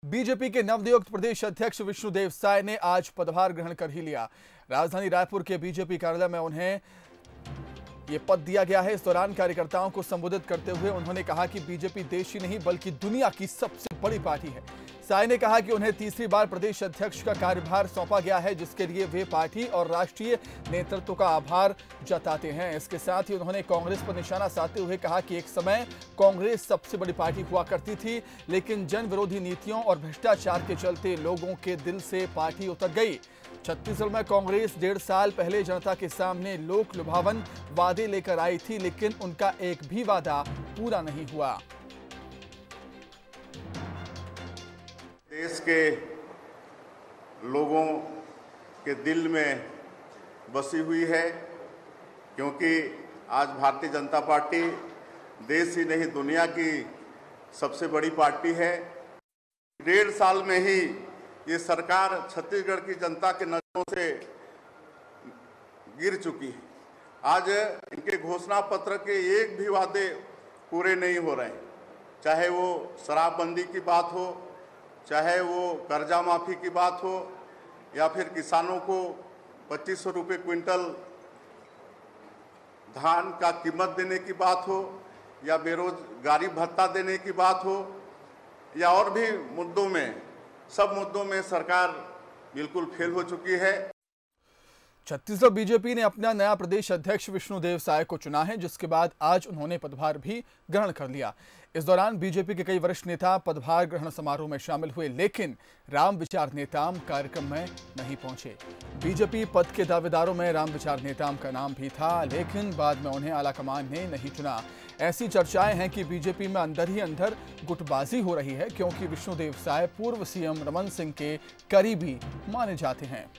BJP के नवनियुक्त प्रदेश अध्यक्ष विष्णुदेव साय ने आज पदभार ग्रहण कर ही लिया। राजधानी रायपुर के बीजेपी कार्यालय में उन्हें ये पद दिया गया है। इस दौरान कार्यकर्ताओं को संबोधित करते हुए उन्होंने कहा कि बीजेपी देश ही नहीं बल्कि दुनिया की सबसे बड़ी पार्टी है। साय ने कहा कि उन्हें तीसरी बार प्रदेश अध्यक्ष का कार्यभार सौंपा गया है, जिसके लिए वे पार्टी और राष्ट्रीय नेतृत्व का आभार जताते हैं। इसके साथ ही उन्होंने कांग्रेस पर निशाना साधते हुए कहा कि एक समय कांग्रेस सबसे बड़ी पार्टी हुआ करती थी, लेकिन जन विरोधी नीतियों और भ्रष्टाचार के चलते लोगों के दिल से पार्टी उतर गई। छत्तीसगढ़ में कांग्रेस 1.5 साल पहले जनता के सामने लोक लुभावन वादे लेकर आई थी, लेकिन उनका एक भी वादा पूरा नहीं हुआ। देश के लोगों के दिल में बसी हुई है, क्योंकि आज भारतीय जनता पार्टी देश ही नहीं दुनिया की सबसे बड़ी पार्टी है। 1.5 साल में ही ये सरकार छत्तीसगढ़ की जनता के नजरों से गिर चुकी है। आज इनके घोषणा पत्र के एक भी वादे पूरे नहीं हो रहे हैं, चाहे वो शराबबंदी की बात हो, चाहे वो कर्जा माफी की बात हो, या फिर किसानों को 2500 रुपये क्विंटल धान का कीमत देने की बात हो, या बेरोजगारी भत्ता देने की बात हो, या और भी मुद्दों में, सब मुद्दों में सरकार बिल्कुल फेल हो चुकी है। छत्तीसगढ़ बीजेपी ने अपना नया प्रदेश अध्यक्ष विष्णुदेव साय को चुना है, जिसके बाद आज उन्होंने पदभार भी ग्रहण कर लिया। इस दौरान बीजेपी के कई वरिष्ठ नेता पदभार ग्रहण समारोह में शामिल हुए, लेकिन राम विचार नेताम कार्यक्रम में नहीं पहुंचे। बीजेपी पद के दावेदारों में राम विचार नेताम का नाम भी था, लेकिन बाद में उन्हें आलाकमान ने नहीं चुना। ऐसी चर्चाएं हैं कि बीजेपी में अंदर ही अंदर गुटबाजी हो रही है, क्योंकि विष्णुदेव साय पूर्व सीएम रमन सिंह के करीबी माने जाते हैं।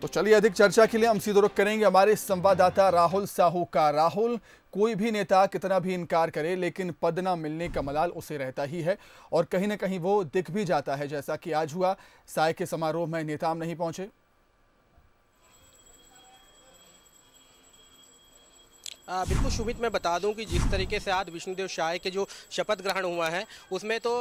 तो चलिए, अधिक चर्चा के लिए हम सीधे रुख करेंगे हमारे संवाददाता राहुल साहू का। राहुल, कोई भी नेता कितना भी इनकार करे, लेकिन पद न मिलने का मलाल उसे रहता ही है, और कहीं ना कहीं वो दिख भी जाता है, जैसा कि आज हुआ। साय के समारोह में नेताम नहीं पहुंचे। बिल्कुल शुभित, मैं बता दूं कि जिस तरीके से आज विष्णुदेव साय के जो शपथ ग्रहण हुआ है, उसमें तो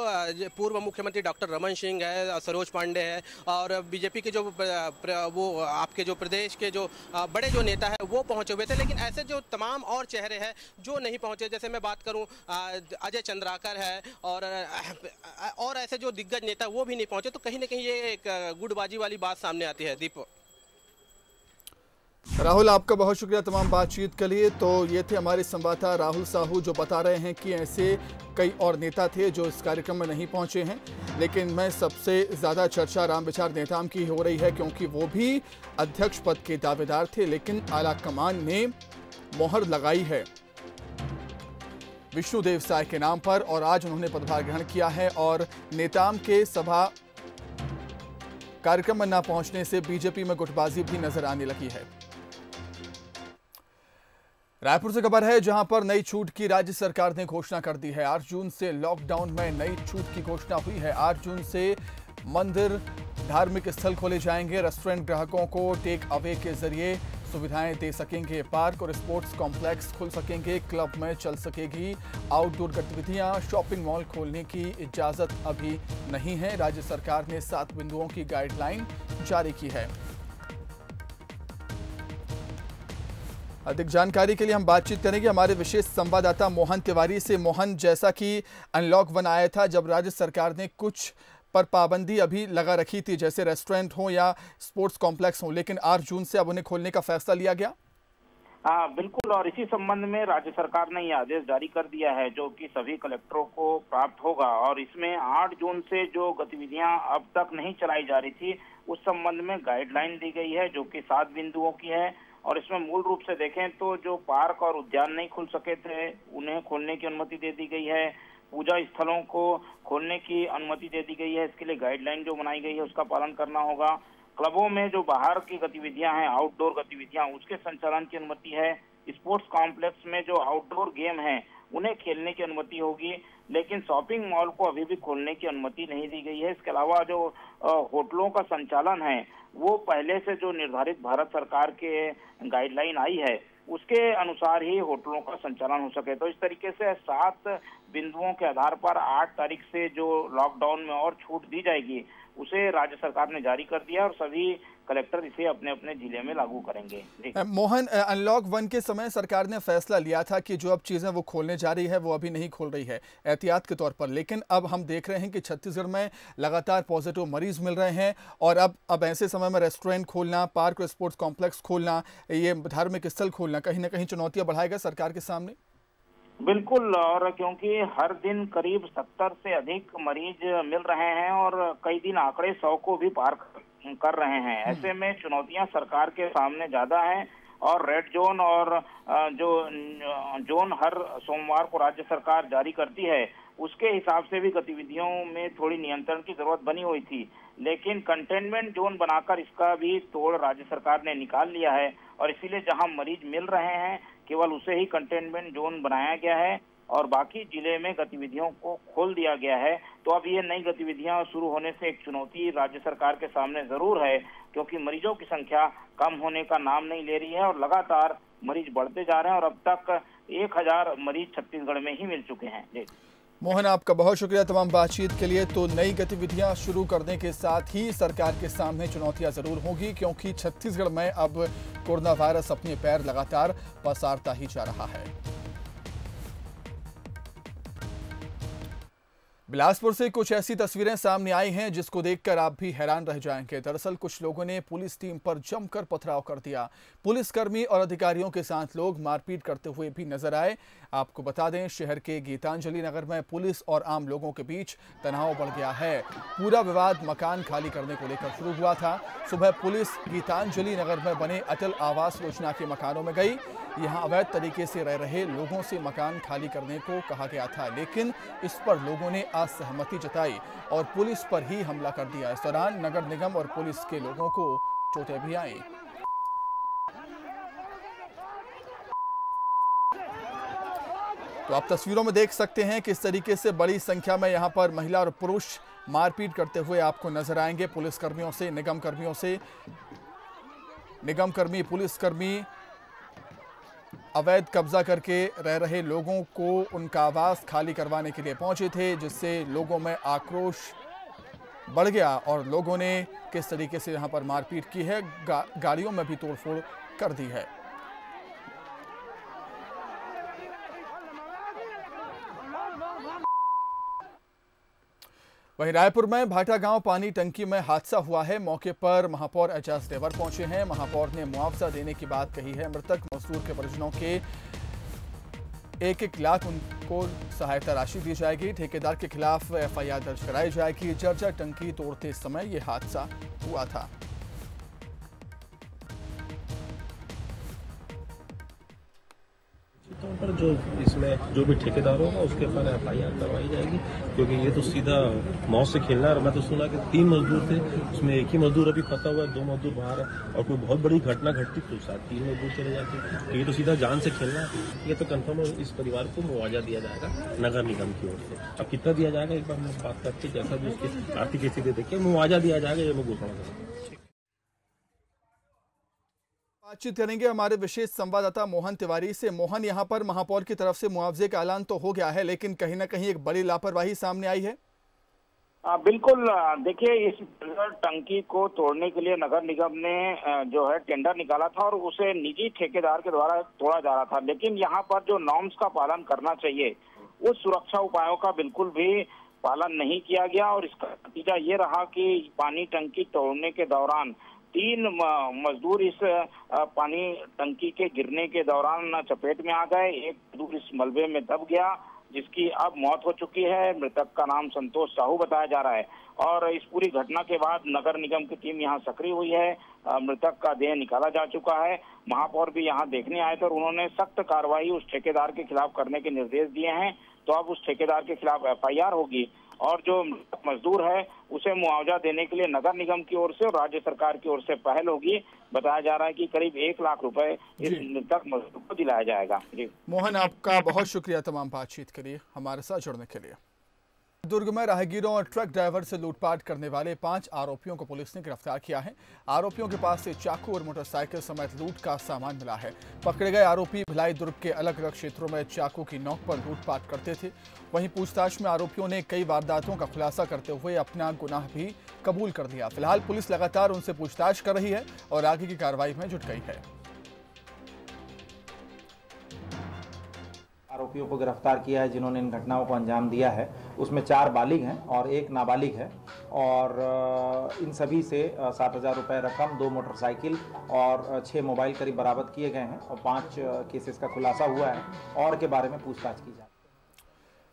पूर्व मुख्यमंत्री डॉक्टर रमन सिंह है, सरोज पांडे है, और बीजेपी के जो वो आपके जो प्रदेश के जो बड़े जो नेता है वो पहुंचे हुए थे, लेकिन ऐसे जो तमाम और चेहरे हैं जो नहीं पहुंचे, जैसे मैं बात करूं अजय चंद्राकर है, और ऐसे जो दिग्गज नेता वो भी नहीं पहुंचे। तो कहीं ना कहीं ये एक गुटबाजी वाली बात सामने आती है। दीप राहुल, आपका बहुत शुक्रिया तमाम बातचीत के लिए। तो ये थे हमारे संवाददाता राहुल साहू, जो बता रहे हैं कि ऐसे कई और नेता थे जो इस कार्यक्रम में नहीं पहुंचे हैं, लेकिन मैं सबसे ज़्यादा चर्चा राम विचार नेताम की हो रही है, क्योंकि वो भी अध्यक्ष पद के दावेदार थे, लेकिन आला कमान ने मोहर लगाई है विष्णुदेव साय के नाम पर, और आज उन्होंने पदभार ग्रहण किया है। और नेताम के सभा कार्यक्रम में न पहुंचने से बीजेपी में गुटबाजी भी नजर आने लगी है। रायपुर से खबर है, जहां पर नई छूट की राज्य सरकार ने घोषणा कर दी है। 8 जून से लॉकडाउन में नई छूट की घोषणा हुई है। 8 जून से मंदिर, धार्मिक स्थल खोले जाएंगे। रेस्टोरेंट ग्राहकों को टेक अवे के जरिए सुविधाएं दे सकेंगे। पार्क और स्पोर्ट्स कॉम्प्लेक्स खुल सकेंगे। क्लब में चल सकेगी आउटडोर गतिविधियां। शॉपिंग मॉल खोलने की इजाजत अभी नहीं है। राज्य सरकार ने 7 बिंदुओं की गाइडलाइन जारी की है। अधिक जानकारी के लिए हम बातचीत करेंगे हमारे विशेष संवाददाता मोहन तिवारी से। मोहन, जैसा कि अनलॉक 1 आया था, जब राज्य सरकार ने कुछ पर पाबंदी अभी लगा रखी थी, जैसे रेस्टोरेंट हो या स्पोर्ट्स कॉम्प्लेक्स हो, लेकिन 8 जून से अब उन्हें खोलने का फैसला लिया गया। बिल्कुल, और इसी संबंध में राज्य सरकार ने यह आदेश जारी कर दिया है, जो कि सभी कलेक्टरों को प्राप्त होगा। और इसमें 8 जून से जो गतिविधियां अब तक नहीं चलाई जा रही थी, उस संबंध में गाइडलाइन दी गई है, जो कि 7 बिंदुओं की है। और इसमें मूल रूप से देखें तो जो पार्क और उद्यान नहीं खुल सके थे, उन्हें खोलने की अनुमति दे दी गई है। पूजा स्थलों को खोलने की अनुमति दे दी गई है। इसके लिए गाइडलाइन जो बनाई गई है उसका पालन करना होगा। क्लबों में जो बाहर की गतिविधियां हैं, आउटडोर गतिविधियां, उसके संचालन की अनुमति है। स्पोर्ट्स कॉम्प्लेक्स में जो आउटडोर गेम हैं उन्हें खेलने की अनुमति होगी, लेकिन शॉपिंग मॉल को अभी भी खोलने की अनुमति नहीं दी गई है। इसके अलावा जो होटलों का संचालन है वो पहले से जो निर्धारित भारत सरकार के गाइडलाइन आई है उसके अनुसार ही होटलों का संचालन हो सके। तो इस तरीके से 7 बिंदुओं के आधार पर 8 तारीख से जो लॉकडाउन में और छूट दी जाएगी उसे राज्य सरकार ने जारी कर दिया और सभी कलेक्टर इसे अपने अपने जिले में लागू करेंगे। मोहन, अनलॉक 1 के समय सरकार ने फैसला लिया था कि जो अब चीजें वो खोलने जा रही है वो अभी नहीं खोल रही है एहतियात के तौर पर, लेकिन अब हम देख रहे हैं कि छत्तीसगढ़ में लगातार पॉजिटिव मरीज मिल रहे हैं और अब ऐसे समय में रेस्टोरेंट खोलना, पार्क और स्पोर्ट्स कॉम्प्लेक्स खोलना, ये धार्मिक स्थल खोलना कहीं ना कहीं चुनौतियां बढ़ाएगा सरकार के सामने। बिल्कुल, और क्योंकि हर दिन करीब 70 से अधिक मरीज मिल रहे हैं और कई दिन आंकड़े 100 को भी पार कर रहे हैं, ऐसे में चुनौतियां सरकार के सामने ज्यादा हैं और रेड जोन और जो जोन हर सोमवार को राज्य सरकार जारी करती है उसके हिसाब से भी गतिविधियों में थोड़ी नियंत्रण की जरूरत बनी हुई थी, लेकिन कंटेनमेंट जोन बनाकर इसका भी तोड़ राज्य सरकार ने निकाल लिया है और इसीलिए जहां मरीज मिल रहे हैं केवल उसे ही कंटेनमेंट जोन बनाया गया है और बाकी जिले में गतिविधियों को खोल दिया गया है। तो अब ये नई गतिविधियां शुरू होने से एक चुनौती राज्य सरकार के सामने जरूर है, क्योंकि मरीजों की संख्या कम होने का नाम नहीं ले रही है और लगातार मरीज बढ़ते जा रहे हैं और अब तक 1000 मरीज छत्तीसगढ़ में ही मिल चुके हैं। जी मोहन, आपका बहुत शुक्रिया तमाम बातचीत के लिए। तो नई गतिविधियां शुरू करने के साथ ही सरकार के सामने चुनौतियां जरूर होगी, क्योंकि छत्तीसगढ़ में अब कोरोना वायरस अपने पैर लगातार पसारता ही जा रहा है। बिलासपुर से कुछ ऐसी तस्वीरें सामने आई हैं जिसको देखकर आप भी हैरान रह जाएंगे। दरअसल कुछ लोगों ने पुलिस टीम पर जमकर पथराव कर दिया। पुलिसकर्मी और अधिकारियों के साथ लोग मारपीट करते हुए भी नजर आए। आपको बता दें, शहर के गीतांजलि नगर में पुलिस और आम लोगों के बीच तनाव बढ़ गया है। पूरा विवाद मकान खाली करने को लेकर शुरू हुआ था। सुबह पुलिस गीतांजलि नगर में बने अटल आवास योजना के मकानों में गई। यहां अवैध तरीके से रह रहे लोगों से मकान खाली करने को कहा गया था, लेकिन इस पर लोगों ने असहमति जताई और पुलिस पर ही हमला कर दिया। इस दौरान नगर निगम और पुलिस के लोगों को चोटें भी आईं। तो आप तस्वीरों में देख सकते हैं किस तरीके से बड़ी संख्या में यहां पर महिला और पुरुष मारपीट करते हुए आपको नजर आएंगे। पुलिसकर्मियों से, निगम कर्मियों से, निगम कर्मी, पुलिसकर्मी अवैध कब्जा करके रह रहे लोगों को उनका आवास खाली करवाने के लिए पहुंचे थे, जिससे लोगों में आक्रोश बढ़ गया और लोगों ने किस तरीके से यहां पर मारपीट की है, गाड़ियों में भी तोड़फोड़ कर दी है। वहीं रायपुर में भाटा गांव पानी टंकी में हादसा हुआ है। मौके पर महापौर एजाज देवर पहुंचे हैं। महापौर ने मुआवजा देने की बात कही है। मृतक मजदूर के परिजनों के 1-1 लाख उनको सहायता राशि दी जाएगी। ठेकेदार के खिलाफ FIR दर्ज कराई जाएगी। जर्जर टंकी तोड़ते समय यह हादसा हुआ था। पर जो इसमें जो भी ठेकेदार होगा उसके ऊपर FIR करवाई जाएगी, क्योंकि ये तो सीधा मौत से खेलना है। मैं तो सुना कि 3 मजदूर थे, उसमें एक ही मजदूर अभी फंसा हुआ है, 2 मजदूर बाहर है और कोई बहुत बड़ी घटना घटती तो शायद 3 मजदूर चले जाते। तो ये तो सीधा जान से खेलना है। ये तो कंफर्म इस परिवार को मुआवजा दिया जाएगा नगर निगम की ओर से। अब कितना दिया जाएगा एक बार हम बात करते, जैसा भी उसकी आर्थिक स्थिति देखिए मुआवजा दिया जाएगा, ये मैं घोषणा करूँगा। बातचीत करेंगे हमारे विशेष संवाददाता मोहन तिवारी से। मोहन, यहां पर महापौर की तरफ से मुआवजे का ऐलान तो हो गया है, लेकिन कहीं ना कहीं एक बड़ी लापरवाही सामने आई है। बिल्कुल, देखिए इस टंकी को तोड़ने के लिए नगर निगम ने जो है टेंडर निकाला था और उसे निजी ठेकेदार के द्वारा तोड़ा जा रहा था, लेकिन यहाँ पर जो नॉर्म्स का पालन करना चाहिए उस सुरक्षा उपायों का बिल्कुल भी पालन नहीं किया गया और इसका नतीजा ये रहा कि पानी टंकी तोड़ने के दौरान 3 मजदूर इस पानी टंकी के गिरने के दौरान चपेट में आ गए। एक मजदूर इस मलबे में दब गया, जिसकी अब मौत हो चुकी है। मृतक का नाम संतोष साहू बताया जा रहा है और इस पूरी घटना के बाद नगर निगम की टीम यहां सक्रिय हुई है। मृतक का देह निकाला जा चुका है। महापौर भी यहां देखने आए थे और उन्होंने सख्त कार्रवाई उस ठेकेदार के खिलाफ करने के निर्देश दिए हैं। तो अब उस ठेकेदार के खिलाफ FIR होगी और जो मजदूर है उसे मुआवजा देने के लिए नगर निगम की ओर से और राज्य सरकार की ओर से पहल होगी। बताया जा रहा है कि करीब 1 लाख रुपए इस मृतक मजदूर को दिलाया जाएगा। जी मोहन, आपका बहुत शुक्रिया तमाम बातचीत के लिए, हमारे साथ जुड़ने के लिए। दुर्ग में राहगीरों और ट्रक ड्राइवर से लूटपाट करने वाले 5 आरोपियों को पुलिस ने गिरफ्तार किया है। आरोपियों के पास से चाकू और मोटरसाइकिल समेत लूट का सामान मिला है। पकड़े गए आरोपी भिलाई दुर्ग के अलग अलग क्षेत्रों में चाकू की नोक पर लूटपाट करते थे। वहीं पूछताछ में आरोपियों ने कई वारदातों का खुलासा करते हुए अपना गुनाह भी कबूल कर लिया। फिलहाल पुलिस लगातार उनसे पूछताछ कर रही है और आगे की कार्रवाई में जुट गई है। आरोपियों को गिरफ्तार किया है जिन्होंने इन घटनाओं को अंजाम दिया है। उसमें 4 बालिग हैं और 1 नाबालिग है और इन सभी से 7,000 रुपये रकम, 2 मोटरसाइकिल और 6 मोबाइल करीब बरामद किए गए हैं और 5 केसेस का खुलासा हुआ है और के बारे में पूछताछ की जाए।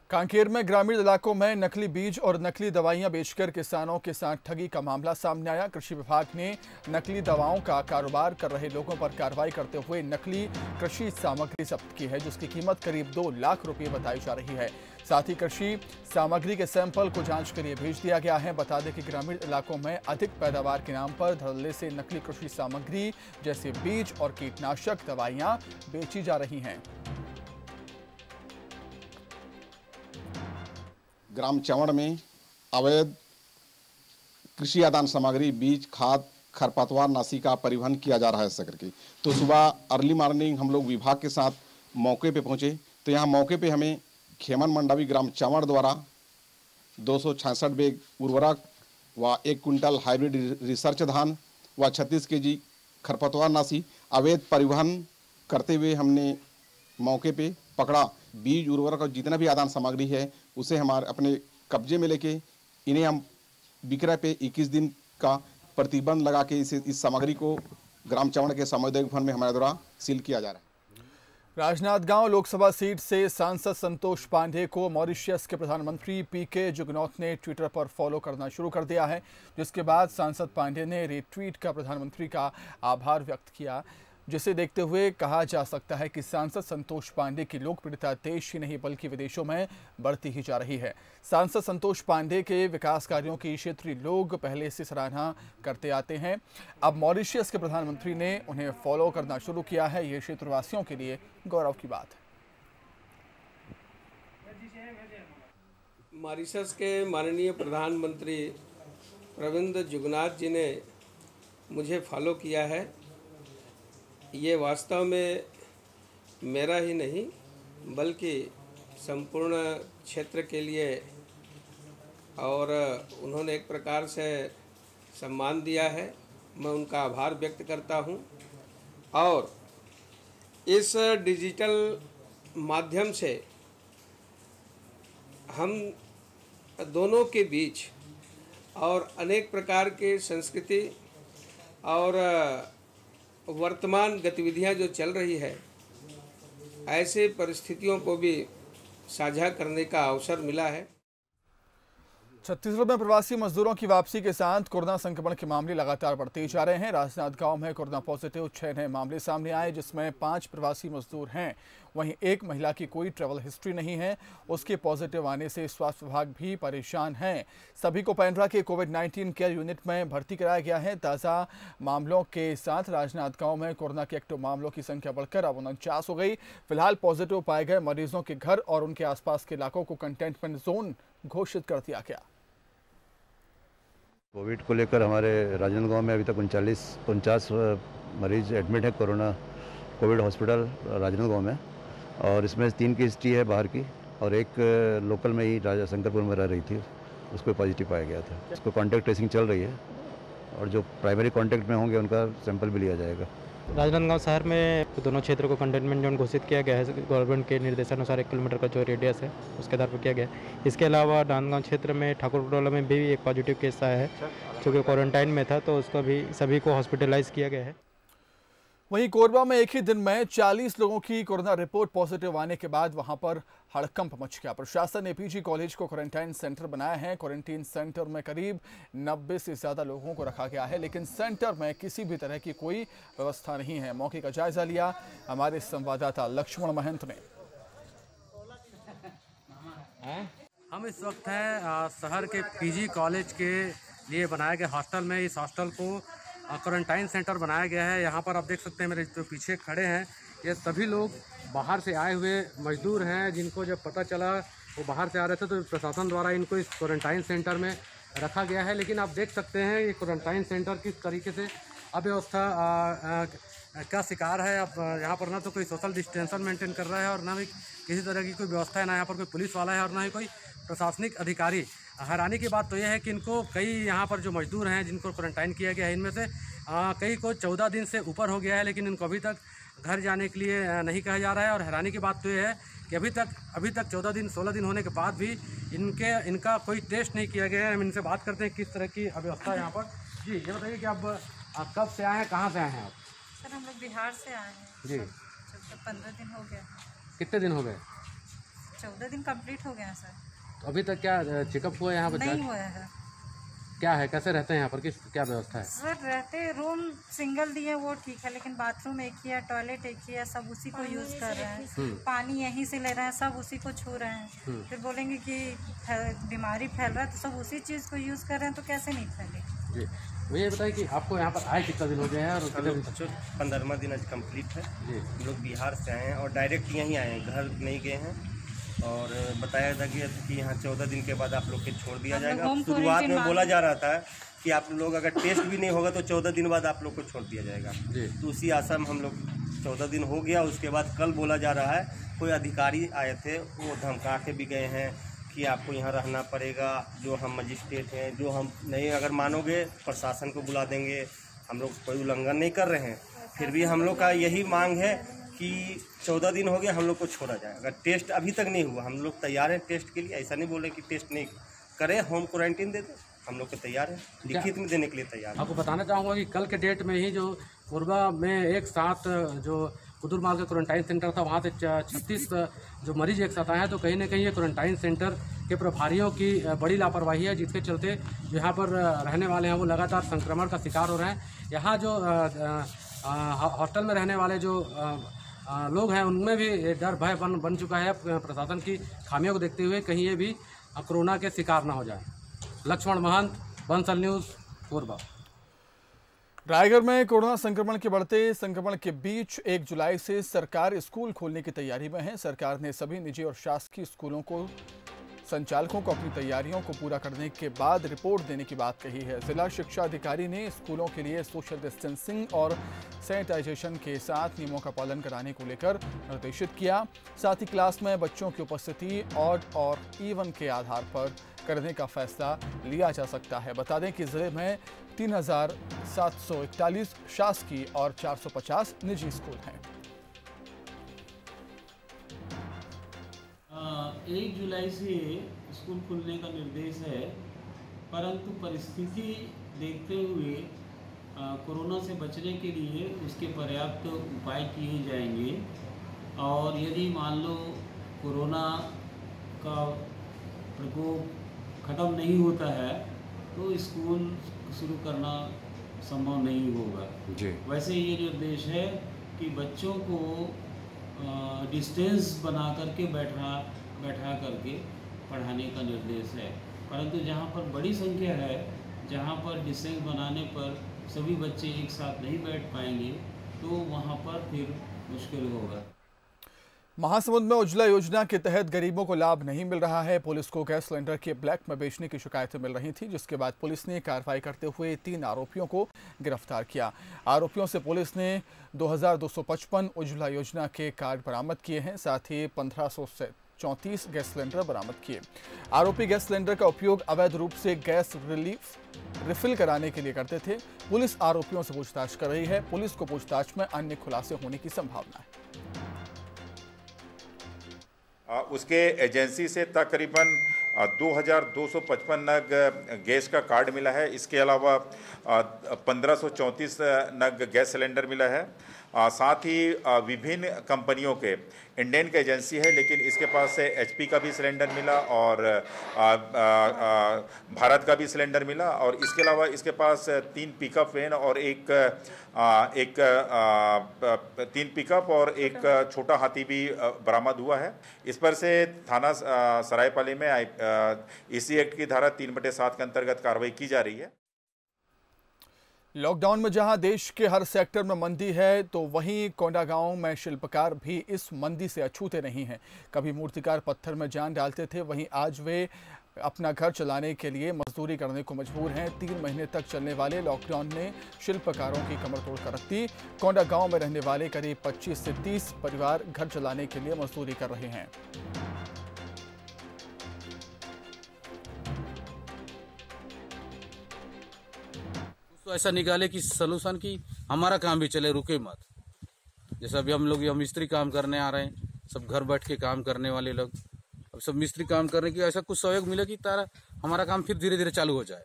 कांकेर में ग्रामीण इलाकों में नकली बीज और नकली दवाइयां बेचकर किसानों के साथ ठगी का मामला सामने आया। कृषि विभाग ने नकली दवाओं का कारोबार कर रहे लोगों पर कार्रवाई करते हुए नकली कृषि सामग्री जब्त की है, जिसकी कीमत करीब 2 लाख रुपए बताई जा रही है। साथ ही कृषि सामग्री के सैंपल को जांच के लिए भेज दिया गया है। बता दें कि ग्रामीण इलाकों में अधिक पैदावार के नाम पर धड़ल्ले से नकली कृषि सामग्री जैसे बीज और कीटनाशक दवाइयां बेची जा रही हैं। ग्राम चवड़ में अवैध कृषि आदान सामग्री, बीज, खाद, खरपतवार नाशी का परिवहन किया जा रहा है ऐसा करके। तो सुबह अर्ली मॉर्निंग हम लोग विभाग के साथ मौके पे पहुंचे तो यहाँ मौके पे हमें खेमन मंडावी ग्राम चवड़ द्वारा 266 बैग उर्वरक व 1 कुंटल हाइब्रिड रिसर्च धान व 36 kg खरपतवार नाशी अवैध परिवहन करते हुए हमने मौके पे पकड़ा। बीज, उर्वरक और जितना भी आदान सामग्री है उसे हमारे अपने कब्जे में लेके इन्हें हम विक्रय पे 21 दिन का प्रतिबंध लगा के इस सामग्री को ग्राम चवड़ के सामुदायिक भवन में हमारे द्वारा सील किया जा रहा है। राजनांदगांव लोकसभा सीट से सांसद संतोष पांडे को मॉरिशस के प्रधानमंत्री पीके जुगनौथ ने ट्विटर पर फॉलो करना शुरू कर दिया है, जिसके बाद सांसद पांडे ने रीट्वीट का प्रधानमंत्री का आभार व्यक्त किया, जिसे देखते हुए कहा जा सकता है कि सांसद संतोष पांडे की लोकप्रियता देश ही नहीं बल्कि विदेशों में बढ़ती ही जा रही है। सांसद संतोष पांडे के विकास कार्यों की क्षेत्रीय लोग पहले से सराहना करते आते हैं। अब मॉरिशस के प्रधानमंत्री ने उन्हें फॉलो करना शुरू किया है। ये क्षेत्रवासियों के लिए गौरव की बात है। मॉरिशस के माननीय प्रधानमंत्री प्रविंद जुगनाथ जी ने मुझे फॉलो किया है। ये वास्तव में मेरा ही नहीं बल्कि संपूर्ण क्षेत्र के लिए और उन्होंने एक प्रकार से सम्मान दिया है। मैं उनका आभार व्यक्त करता हूं और इस डिजिटल माध्यम से हम दोनों के बीच और अनेक प्रकार के संस्कृति और वर्तमान गतिविधियां जो चल रही है, ऐसे परिस्थितियों को भी साझा करने का अवसर मिला है। छत्तीसगढ़ में प्रवासी मजदूरों की वापसी के साथ कोरोना संक्रमण के मामले लगातार बढ़ते जा रहे हैं। राजनांदगांव में कोरोना पॉजिटिव 6 नए मामले सामने आए, जिसमें 5 प्रवासी मजदूर हैं। वहीं एक महिला की कोई ट्रैवल हिस्ट्री नहीं है। उसके पॉजिटिव आने से स्वास्थ्य विभाग भी परेशान है। सभी को पेंड्रा के कोविड-19 केयर यूनिट में भर्ती कराया गया है। ताज़ा मामलों के साथ राजनांदगांव में कोरोना के एक्टिव मामलों की संख्या बढ़कर अब 49 हो गई। फिलहाल पॉजिटिव पाए गए मरीजों के घर और उनके आसपास के इलाकों को कंटेनमेंट जोन घोषित कर दिया गया। कोविड को लेकर हमारे राजनांदगांव में अभी तक 49 मरीज एडमिट है कोविड हॉस्पिटल राजनांदगांव में, और इसमें 3 की हिस्ट्री है बाहर की और एक लोकल में ही राजा शंकरपुर में रह रही थी, उसको पॉजिटिव पाया गया था। उसको कॉन्टैक्ट ट्रेसिंग चल रही है और जो प्राइमरी कॉन्टैक्ट में होंगे उनका सैंपल भी लिया जाएगा। राजनांदगांव शहर में दोनों क्षेत्र को कंटेनमेंट जोन घोषित किया गया है। गवर्नमेंट के निर्देशानुसार 1 किलोमीटर का जो रेडियस है उसके आधार पर किया गया है। इसके अलावा राजनांदगांव क्षेत्र में ठाकुरटोला में भी एक पॉजिटिव केस आया है जो कि क्वारंटाइन में था, तो उसको भी सभी को हॉस्पिटलाइज किया गया है। वहीं कोरबा में एक ही दिन में 40 लोगों की कोरोना रिपोर्ट पॉजिटिव आने के बाद वहां पर हड़कंप मच गया। प्रशासन ने पीजी कॉलेज को क्वारंटाइन सेंटर बनाया है। क्वारंटाइन सेंटर में करीब 90 से ज्यादा लोगों को रखा गया है, लेकिन सेंटर में किसी भी तरह की कोई व्यवस्था नहीं है। मौके का जायजा लिया हमारे संवाददाता लक्ष्मण महंत ने। हम इस वक्त हैं शहर के पीजी कॉलेज के लिए बनाए गए हॉस्टल में। इस हॉस्टल को क्वारंटाइन सेंटर बनाया गया है। यहाँ पर आप देख सकते हैं मेरे जो पीछे खड़े हैं ये सभी लोग बाहर से आए हुए मजदूर हैं, जिनको जब पता चला वो बाहर से आ रहे थे तो प्रशासन द्वारा इनको इस क्वारंटाइन सेंटर में रखा गया है। लेकिन आप देख सकते हैं ये क्वारंटाइन सेंटर किस तरीके से अव्यवस्था का शिकार है। अब यहाँ पर ना तो कोई सोशल डिस्टेंसन मेंटेन कर रहा है और ना भी किसी तरह की कोई व्यवस्था है, ना यहाँ पर कोई पुलिस वाला है और ना ही कोई प्रशासनिक अधिकारी। हैरानी की बात तो यह है कि इनको कई यहाँ पर जो मजदूर हैं जिनको क्वारंटाइन किया गया है, इनमें से कई को 14 दिन से ऊपर हो गया है, लेकिन इनको अभी तक घर जाने के लिए नहीं कहा जा रहा है। और हैरानी की बात तो यह है कि अभी तक 14 दिन 16 दिन होने के बाद भी इनका कोई टेस्ट नहीं किया गया है। हम इनसे बात करते हैं किस तरह की अव्यवस्था है यहाँ पर। जी ये बताइए कि आप कब से आए हैं, कहाँ से आए हैं आप? सर हम लोग बिहार से आए हैं जी। 15 दिन हो गया। कितने दिन हो गए? 14 दिन कंप्लीट हो गए हैं सर। तो अभी तक क्या चेकअप हुआ है यहाँ पर? नहीं हुआ है। क्या है, कैसे रहते हैं यहाँ पर, क्या व्यवस्था है? सर रहते रूम सिंगल दिए वो ठीक है, लेकिन बाथरूम एक ही है, टॉयलेट एक ही है, सब उसी को यूज कर रहे हैं, पानी यहीं से ले रहे हैं, सब उसी को छू रहे हैं। फिर बोलेंगे कि बीमारी फैल रहा है तो सब उसी चीज़ को यूज कर रहे हैं, तो कैसे नहीं फैले। जी मुझे बताइए कि आपको यहाँ पर आए कितना दिन हो गया है? और 15वां दिन आज कंप्लीट है। हम लोग बिहार से आए हैं और डायरेक्ट यहीं आए हैं, घर नहीं गए हैं। और बताया था कि यहाँ 14 दिन के बाद आप लोग के छोड़ दिया जाएगा। शुरुआत में बोला जा रहा था कि आप लोग अगर टेस्ट भी नहीं होगा तो 14 दिन बाद आप लोग को छोड़ दिया जाएगा। तो उसी आशा में हम लोग 14 दिन हो गया। उसके बाद कल बोला जा रहा है, कोई अधिकारी आए थे वो धमका के भी गए हैं कि आपको यहाँ रहना पड़ेगा। जो हम मजिस्ट्रेट हैं, जो हम नहीं अगर मानोगे प्रशासन को बुला देंगे। हम लोग कोई उल्लंघन नहीं कर रहे हैं, फिर भी हम लोग का यही मांग है कि 14 दिन हो गया हम लोग को छोड़ा जाए। अगर टेस्ट अभी तक नहीं हुआ, हम लोग तैयार हैं टेस्ट के लिए। ऐसा नहीं बोले कि टेस्ट नहीं करें, होम क्वारंटीन दे दो, हम लोग को तैयार है, लिखित में देने के लिए तैयार है। आपको बताना चाहूँगा कि कल के डेट में ही जो कोरबा में एक साथ जो कुदुरमाल का क्वारंटाइन सेंटर था, वहाँ से 36 जो मरीज एक साथ आए हैं। तो कहीं ना कहीं ये क्वारंटाइन सेंटर के प्रभारियों की बड़ी लापरवाही है, जिसके चलते जो यहाँ पर रहने वाले हैं वो लगातार संक्रमण का शिकार हो रहे हैं। यहाँ जो हॉस्टल में रहने वाले जो लोग हैं उनमें भी डर भय बन चुका है प्रशासन की खामियों को देखते हुए, कहीं ये भी कोरोना के शिकार ना हो जाए। लक्ष्मण महंत, बंसल न्यूज़, कोरबा। रायगढ़ में कोरोना संक्रमण के बढ़ते संक्रमण के बीच 1 जुलाई से सरकार स्कूल खोलने की तैयारी में है। सरकार ने सभी निजी और शासकीय स्कूलों को संचालकों को अपनी तैयारियों को पूरा करने के बाद रिपोर्ट देने की बात कही है। जिला शिक्षा अधिकारी ने स्कूलों के लिए सोशल डिस्टेंसिंग और सैनिटाइजेशन के साथ नियमों का पालन कराने को लेकर निर्देशित किया। साथ ही क्लास में बच्चों की उपस्थिति ऑड और इवन के आधार पर करने का फैसला लिया जा सकता है। बता दें कि जिले में 3741 शासकीय और 450 निजी स्कूल हैं। 1 जुलाई से स्कूल खुलने का निर्देश है, परंतु परिस्थिति देखते हुए कोरोना से बचने के लिए उसके पर्याप्त उपाय किए जाएंगे। और यदि मान लो कोरोना का प्रकोप खत्म नहीं होता है तो स्कूल शुरू करना संभव नहीं होगा जी। वैसे ये निर्देश है कि बच्चों को डिस्टेंस बना करके बैठा करके पढ़ाने का निर्देश है। परंतु जहाँ पर बड़ी संख्या है, जहाँ पर डिस्टेंस बनाने पर सभी बच्चे एक साथ नहीं बैठ पाएंगे, तो वहाँ पर फिर मुश्किल होगा। महासमुंद में उज्ज्वला योजना के तहत गरीबों को लाभ नहीं मिल रहा है। पुलिस को गैस सिलेंडर के ब्लैक में बेचने की शिकायतें मिल रही थी, जिसके बाद पुलिस ने कार्रवाई करते हुए 3 आरोपियों को गिरफ्तार किया। आरोपियों से पुलिस ने 2255 उज्ज्वला योजना के कार्ड बरामद किए हैं, साथ ही 1534 गैस सिलेंडर बरामद किए। आरोपी गैस सिलेंडर का उपयोग अवैध रूप से गैस रिफिल कराने के लिए करते थे। पुलिस आरोपियों से पूछताछ कर रही है। पुलिस को पूछताछ में अन्य खुलासे होने की संभावना है। उसके एजेंसी से तकरीबन 2255 नग गैस का कार्ड मिला है। इसके अलावा 1534 नग गैस सिलेंडर मिला है। साथ ही विभिन्न कंपनियों के, इंडियन की एजेंसी है लेकिन इसके पास से HP का भी सिलेंडर मिला और भारत का भी सिलेंडर मिला। और इसके अलावा इसके पास 3 पिकअप वैन और तीन पिकअप और एक छोटा हाथी भी बरामद हुआ है। इस पर से थाना सरायपाली में EC एक्ट की धारा 3/7 के अंतर्गत कार्रवाई की जा रही है। लॉकडाउन में जहां देश के हर सेक्टर में मंदी है, तो वहीं कोंडागांव में शिल्पकार भी इस मंदी से अछूते नहीं हैं। कभी मूर्तिकार पत्थर में जान डालते थे, वहीं आज वे अपना घर चलाने के लिए मजदूरी करने को मजबूर हैं। 3 महीने तक चलने वाले लॉकडाउन ने शिल्पकारों की कमर तोड़ कर रख दी। कोंडागांव में रहने वाले करीब 25 से 30 परिवार घर चलाने के लिए मजदूरी कर रहे हैं। तो ऐसा निकाले कि सलूशन की हमारा काम भी चले, रुके मत। जैसे अभी हम लोग मिस्त्री काम करने आ रहे हैं, सब घर बैठ के काम करने वाले लोग, अब सब मिस्त्री काम करने की ऐसा कुछ सहयोग मिले कि तारा हमारा काम फिर धीरे धीरे चालू हो जाए,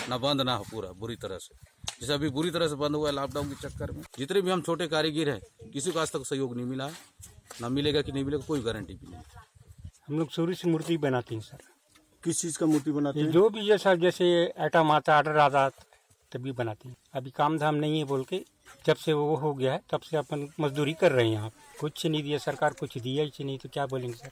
ना बंद ना हो पूरा बुरी तरह से। जैसे अभी बुरी तरह से बंद हुआ है लॉकडाउन के चक्कर में। जितने भी हम छोटे कारीगर हैं, किसी को आज तक सहयोग नहीं मिला है, ना मिलेगा कि नहीं मिलेगा कोई गारंटी भी नहीं। हम लोग शुरू से मूर्ति बनाते हैं सर। किस चीज़ का मूर्ति बनाते हैं? जो भी जैसे आइटम आता, ऑर्डर आता तभी बनाते हैं। अभी काम धाम नहीं है बोल के जब से वो हो गया है तब से अपन मजदूरी कर रहे हैं। यहाँ कुछ नहीं दिया सरकार, कुछ दिया ही नहीं, तो क्या बोलेंगे सर।